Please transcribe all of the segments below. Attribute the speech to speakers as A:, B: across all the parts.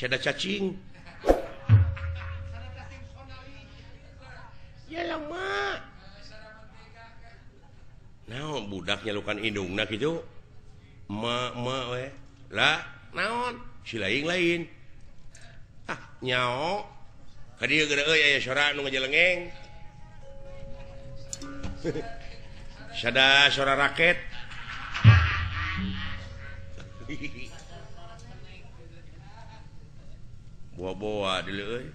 A: Sada cacing. Ya lama. Naon budak nyalukan indungna kitu? Ma we. Lah, naon? Si lain. Ah, nyao. Ka dieu geura euy aya sora nu ngajelengeng. Sada sora raket. Boa-boa deuleu euy.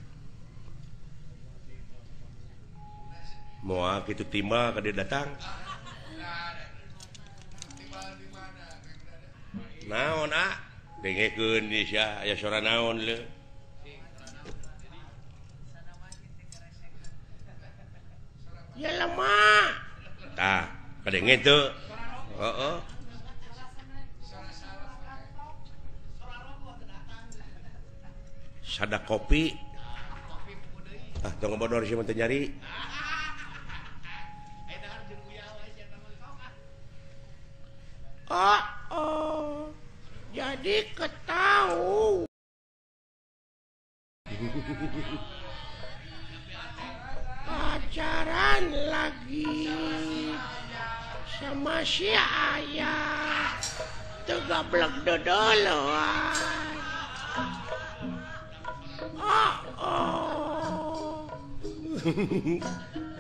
A: Moal kitu timbal ka dia datang. Naon dengekeun di sia aya sora naon le. Ya lama. Tah, kadenge teu. Heeh. Sada kopi. Tong bodor sih teu nyari. Oh. Jadi ketahu. Pacaran lagi sama si ayah. Tegablek dodoloan.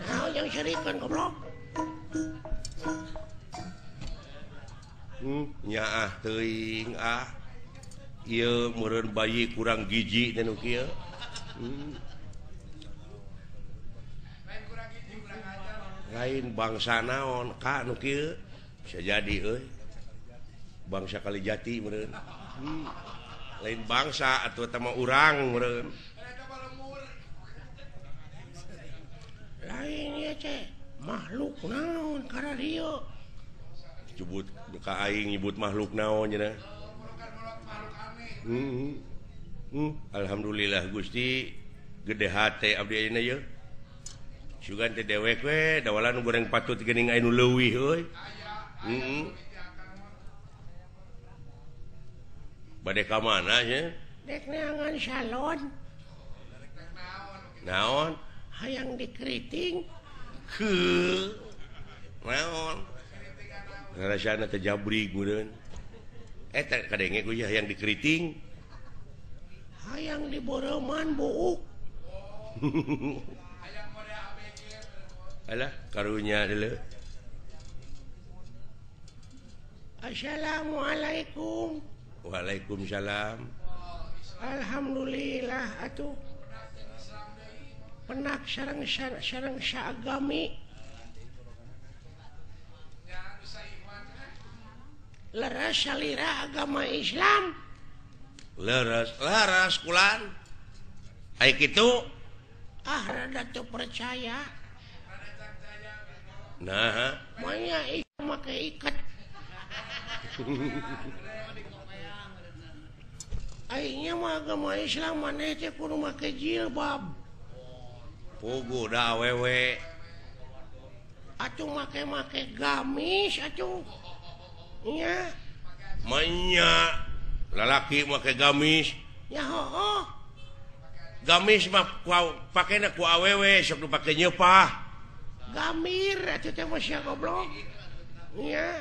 A: Nah, yang syarikan goblok. Nya teuing ieu meureun bayi kurang giji teh nu kieu. Lain bangsa naon ka nu kieu bisa jadi euy. Bangsa Kalijati meureun. Lain bangsa atuh eta mah urang meureun. Lain ieu teh makhluk naon kana dieu. Nyebut ka aing nyebut makhluk naon cenah. Alhamdulillah Gusti gede hate abdi ayeuna ye. Sugan teh dewek we dawalan nu goreng patut geuning aya nu leuwih euy. Bade ka mana nya? Dek neangan salon. Naon? Hayang dikeriting. Heuh. Naon? Rasana teh jabrig meureun. Eta kadenge ku hayang dikeriting. Hayang diboroman buuk. Alah karunya deuleu. Assalamualaikum. Waalaikumsalam. Alhamdulillah atuh. Penak sareng saagami. Leres salira agama Islam. Leres kulan. Ai kitu rada teu percaya. Nah, manya make iket. Aingnya mah agama Islam maneh teh kudu make jilbab. Pugu da awewe. Atuh make gamis atuh. Nya. Manya lalaki make gamis. Ya heuh. Gamis mah pakena ku awewe sok dipake nyeupah. Gamir atuh teh mah sia goblok. Nya.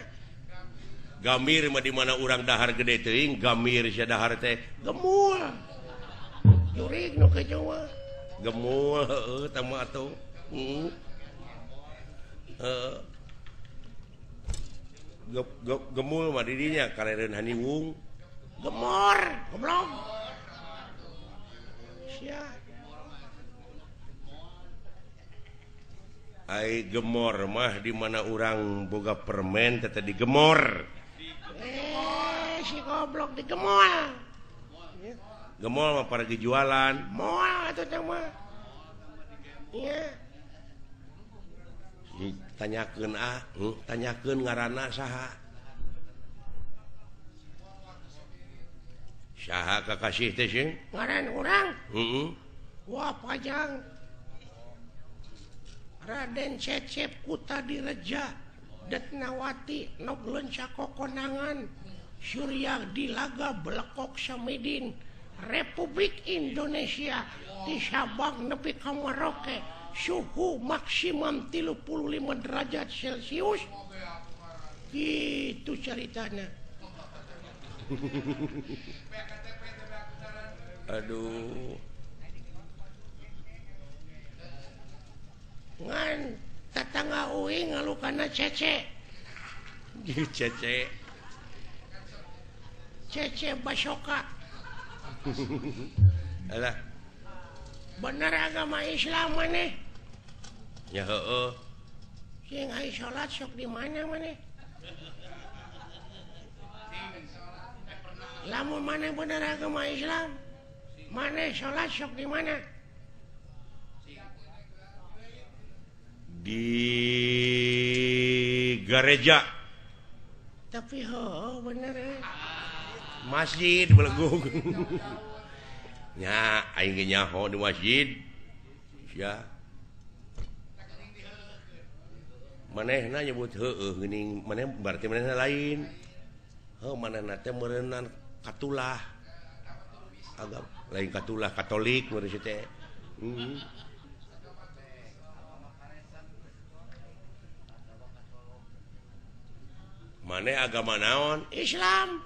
A: Gamir mah di mana urang dahar gede teuing, gamir sia dahar teh gemul. Jurig nu kitu mah. Gemul heueuh tah mah atuh. Gemul mah di dinya karereun haniwung. Gemor, goblok. Sia. Ai gemor mah di mana urang boga permen teh digemor. Si goblok digemol. Gemol mah paragi jualan. Moal atuh teh mah. Iya. Tanyakeun ngaranna saha? Saha kakasih teh sing? Ngaran urang? Wah pajang. Raden Cecep Kutadireja Detnawati Noglen Sakokonangan Surya Dilaga Belekok Samidin Republik Indonesia di Sabang nepi ka Merauke suhu maksimum 35 derajat Celcius gitu ceritanya. Aduh ngan tetangga uing ngalukana cece cece basoka. Alah bener agama Islam maneh ya heeh sing aya salat sok di mana maneh lamun maneh bener agama Islam maneh salat sok di mana di gereja tapi bener masjid belegung nya aing ge nyaho di masjid ya manehna nyebut heueuh geuning maneh berarti manehna lain manehna teh meureunnan katulah agak lain katulah Katolik meureun teh maneh agama naon Islam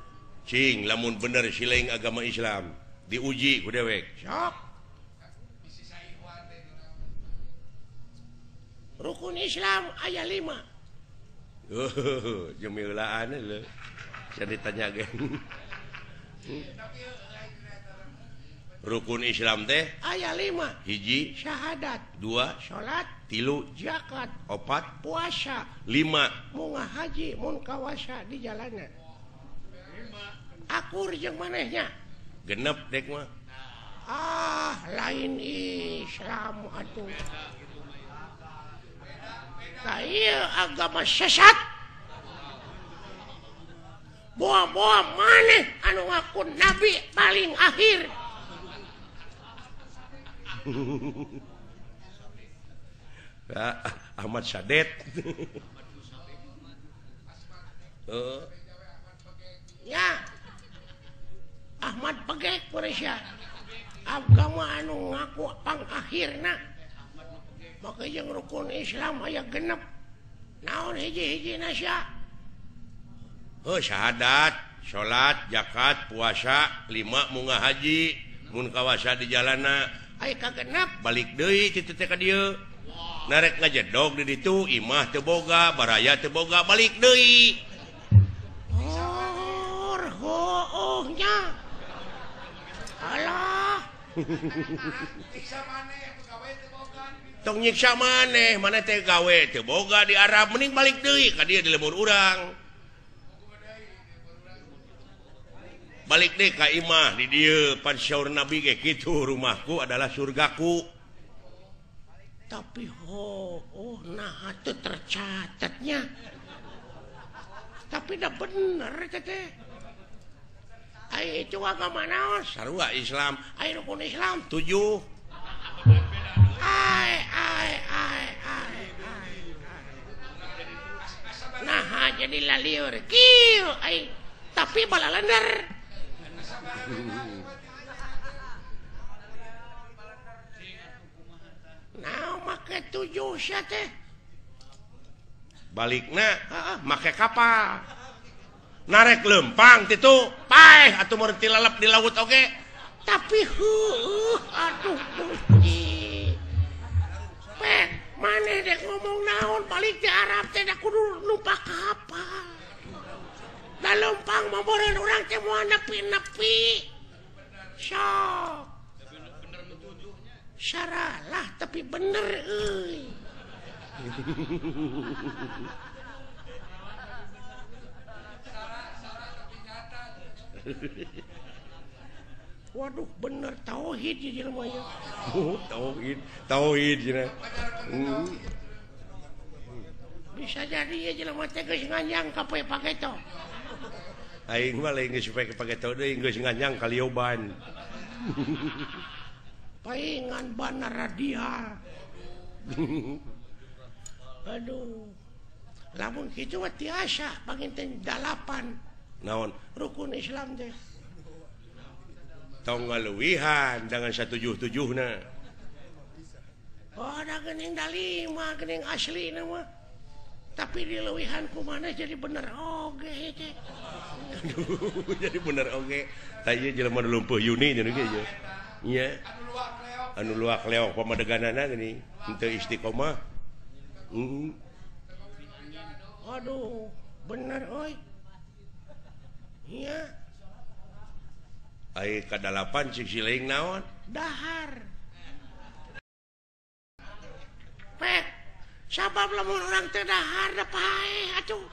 A: cing lamun bener sileung agama Islam diuji ku dewek sok rukun Islam aya 5 jemilaan leuh saya ditanya ge rukun Islam teh aya 5 hiji syahadat 2 salat 3 zakat 4 puasa 5 munggah haji mun kawasa di jalanan akur jeung manehnya genep dek mah lain Islam atuh ieu agama sesat boa-boa maneh anu ngaku nabi paling akhir Ahmad Sadet ya Ahmad Pegek Malaysia agama anu ngaku pang akhirna maka jeung rukun Islam aya genep naon hiji-hiji nasya syahadat salat zakat puasa 5 munggah haji mun kawasa di jalanna aya kagenep balik deui kitu teh ka dieu narek ngajedog di ditu imah teu boga baraya teu boga balik deui nya alah tong nyiksa maneh mana teh gawe teu boga di Arab mending balik deui ka dieu di lembur urang balik deh ka imah di dieu pan syaur nabi ge kitu rumahku adalah surgaku tapi nah itu tercatatnya tapi dah bener teh ai itu agama naon sarua Islam ai rukun Islam 7 nah jadi laliur kieu ai tapi balalender nah make 7 sia teh balikna make kapal narek lempang titu paeh atuh meureun tilalap di laut oge tapi aduh Gusti peh maneh dek ngomong naon balik di Arab teh da kudu numpak kapal da lempang mah meureun urang teh moal nepi-nepi sok syaralah tapi bener euy waduh bener tauhid ya jelema nya tauhid cenah bisa jadi ya jelema teh geus nganyang ka poe pageto aing mah lain geus poe pageto deui geus nganyang ka lioban paingan bana radial aduh lamun kitu mah tiasa panginten 8 naon rukun Islam teh tong ngaluwihan dengan 177 na ada gening dalima gening asli nama tapi di lewihan kumana jadi bener oge teh jadi bener oge tanya jelema lumpuh Yuni nya ge nya anu luak leok pamadeganana gini henteu istiqomah aduh bener oi iya ai kadalapan cik sileing naon dahar pek sabab lamun urang teu dahar da pae atuh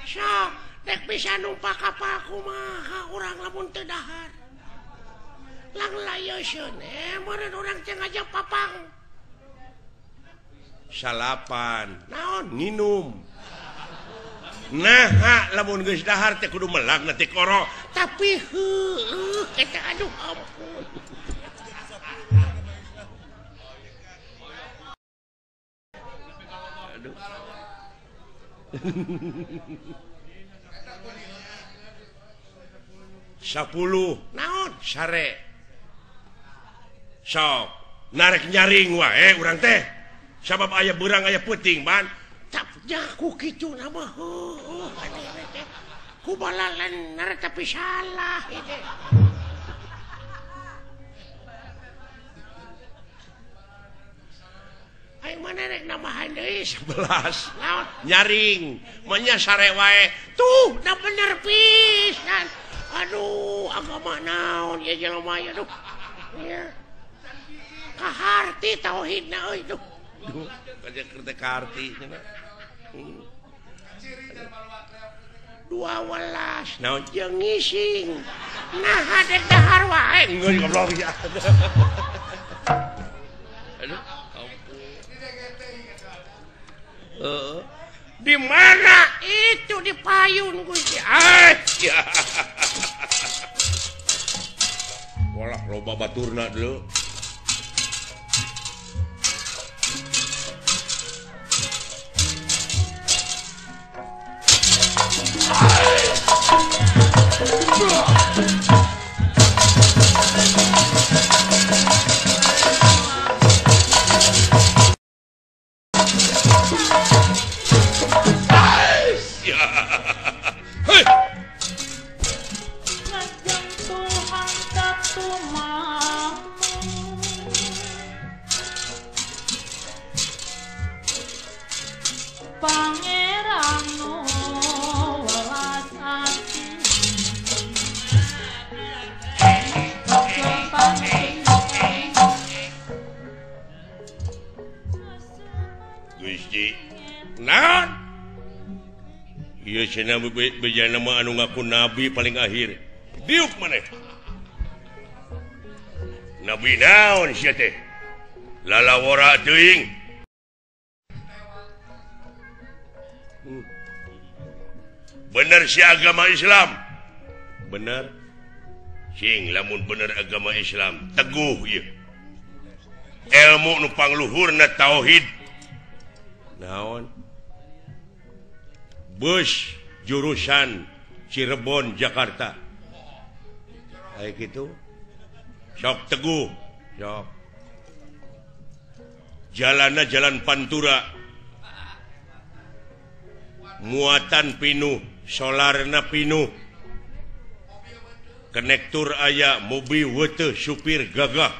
A: sok dek bisa numpak kapal kumaha urang lamun teu dahar lang layeusieun meureun urang teh ngajak papang salapan naon nginum nah lamun geus dahar teh kudu melag na ti koro tapi heueuh eta aduh ampun aduh 10 naon sare sok narik nyaring wae urang teh sabab aya beurang aya peuting ban tapnya ku kitu nama ku balalan nara tapi salah itu ai mana rek namahan deui 11 naon nyaring manya sare wae tuh da bener pisan aduh agama naon ya jelema ya duh ya kaharti tauhidna euy duh kerja kerja karti 12 naon jeung ngising nah hadek dahar wae ngeun goblok ya aduh ampun di mana itu di payun Gusti ya walah loba baturna dulu Cenah bejana mah anu ngaku nabi paling akhir. Diuk maneh. Nabi naon sia teh? Lalawara teuing. Bener si agama Islam. Bener. Sing lamun bener agama Islam, teguh ieu. Ilmu nu pangluhurna tauhid. Naon? Bus jurusan Cirebon Jakarta kayak gitu sok teguh sok jalanna jalan Pantura muatan pinuh solarna pinuh konektor aya mobil wete supir gagah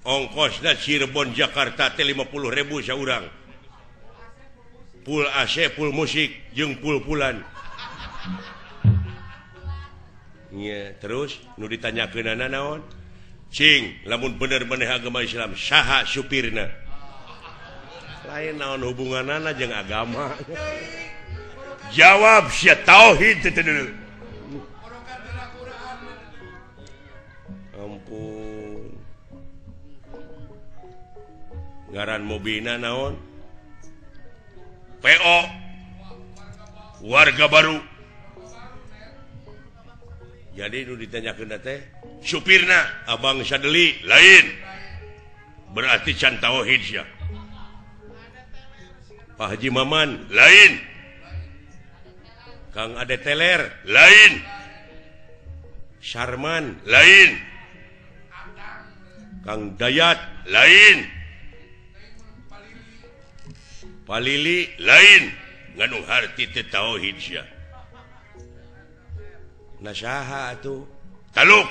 A: ongkosna Cirebon Jakarta teh 50.000 saurang full AC, full musik, jeung full-pullan. Nya, terus nu ditanyakeunana naon? Cing, lamun bener maneh agama Islam, saha supirna? Lain naon hubunganana jeung agama. Jawab sia tauhid teh dulu. Ampun. Ngaran mobilna naon? PO warga baru. Jadi nu ditanyakeun teh supirna Abang Sadeli lain. Berarti can tauhid sia. Pak Haji Maman lain. Kang Ade Teler
B: lain
A: Syarman
B: lain
A: Kang Dayat
B: lain
A: Palili
B: lain nganu harti teu tauhid sia
A: nasaha atuh
B: taluk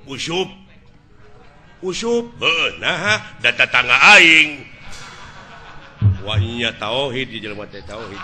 A: usup
B: heueuh nah da tetangga aing
A: wahnya tauhid di jelema teh tauhid